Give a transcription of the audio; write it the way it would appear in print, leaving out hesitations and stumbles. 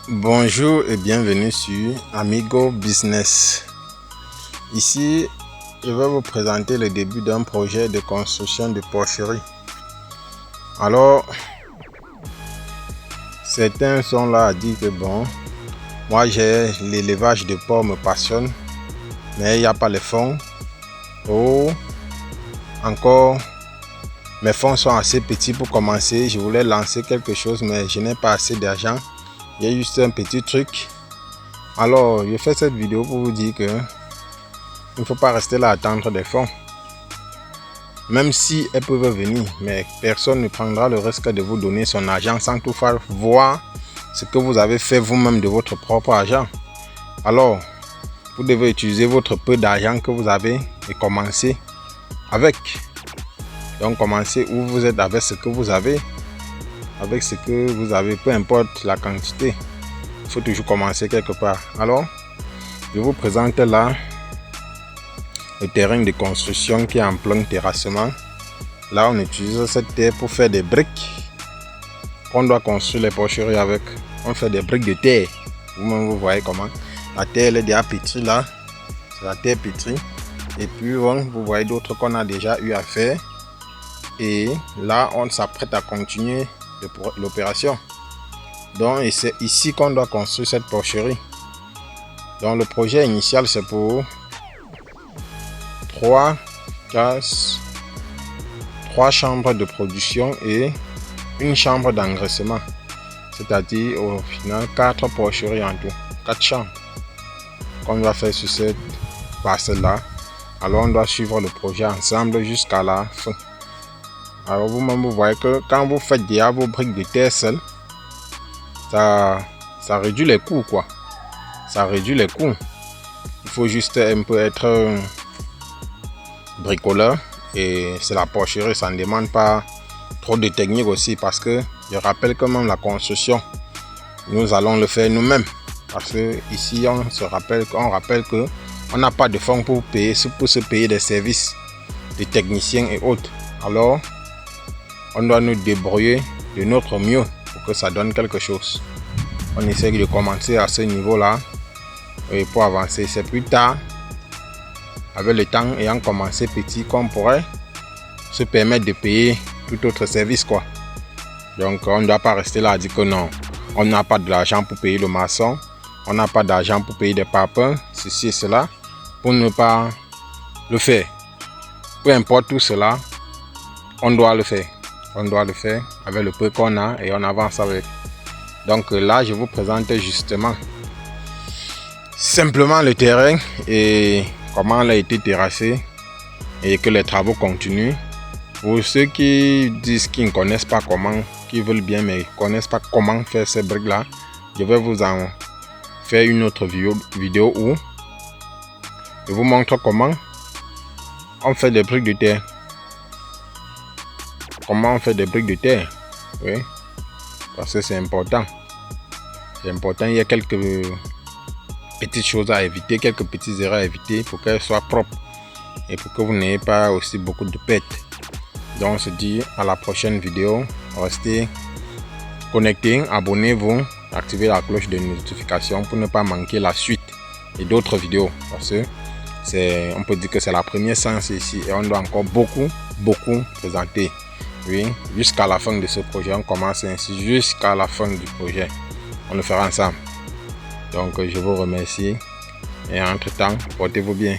Bonjour et bienvenue sur Amigo Business. Ici, je vais vous présenter le début d'un projet de construction de porcherie. Alors, certains sont là à dire que bon, moi l'élevage de porcs me passionne, mais il n'y a pas les fonds. Ou encore, mes fonds sont assez petits pour commencer. Je voulais lancer quelque chose, mais je n'ai pas assez d'argent. Il y a juste un petit truc. Alors, je fais cette vidéo pour vous dire que il ne faut pas rester là à attendre des fonds. Même si elles peuvent venir, mais personne ne prendra le risque de vous donner son argent sans toutefois voir ce que vous avez fait vous-même de votre propre argent. Alors, vous devez utiliser votre peu d'argent que vous avez et commencer avec. Donc, commencez où vous êtes avec ce que vous avez. Avec ce que vous avez, peu importe la quantité. Il faut toujours commencer quelque part. Alors, je vous présente là le terrain de construction qui est en plein terrassement. Là, on utilise cette terre pour faire des briques qu'on doit construire les porcheries avec. On fait des briques de terre. Vous-même, vous voyez comment. La terre elle est déjà pétrie là. C'est la terre pétrie. Et puis, vous voyez d'autres qu'on a déjà eu à faire. Et là, on s'apprête à continuer l'opération. Donc, et c'est ici qu'on doit construire cette porcherie. Donc, le projet initial, c'est pour 3 chambres de production et une chambre d'engraissement. C'est-à-dire, au final, 4 porcheries en tout. 4 chambres qu'on va faire sur cette parcelle-là. Alors, on doit suivre le projet ensemble jusqu'à la fin. Alors, vous-même, vous voyez que quand vous faites déjà vos briques de terre seules, ça réduit les coûts, quoi. Ça réduit les coûts. Il faut juste un peu être bricoleur. Et c'est la porcherie, ça ne demande pas trop de technique aussi. Parce que je rappelle que même la construction, nous allons le faire nous-mêmes. Parce que ici, on rappelle que on n'a pas de fonds pour se payer des services de techniciens et autres. Alors, on doit nous débrouiller de notre mieux pour que ça donne quelque chose. On essaie de commencer à ce niveau-là et pour avancer. C'est plus tard, avec le temps ayant commencé petit, qu'on pourrait se permettre de payer tout autre service, quoi. Donc, on ne doit pas rester là à dire que non, on n'a pas de l'argent pour payer le maçon, on n'a pas d'argent pour payer des papins, ceci et cela, pour ne pas le faire. Peu importe tout cela, on doit le faire. On doit le faire avec le peu qu'on a et on avance avec. Donc là, je vous présente justement simplement le terrain et comment il a été terrassé et que les travaux continuent. Pour ceux qui disent qu'ils ne connaissent pas comment, qui veulent bien mais ne connaissent pas comment faire ces briques là, je vais vous en faire une autre vidéo où je vous montre comment on fait des briques de terre. Comment on fait des briques de terre, oui, parce que c'est important. C'est important, il y a quelques petites choses à éviter, quelques petites erreurs à éviter pour qu'elles soient propres et pour que vous n'ayez pas aussi beaucoup de pertes. Donc on se dit à la prochaine vidéo. Restez connectés, abonnez-vous, activez la cloche de notification pour ne pas manquer la suite et d'autres vidéos, parce que on peut dire que c'est la première séance ici et on doit encore beaucoup présenter. Oui, jusqu'à la fin de ce projet, on commence ainsi jusqu'à la fin du projet. On le fera ensemble. Donc, je vous remercie et entre-temps, portez-vous bien.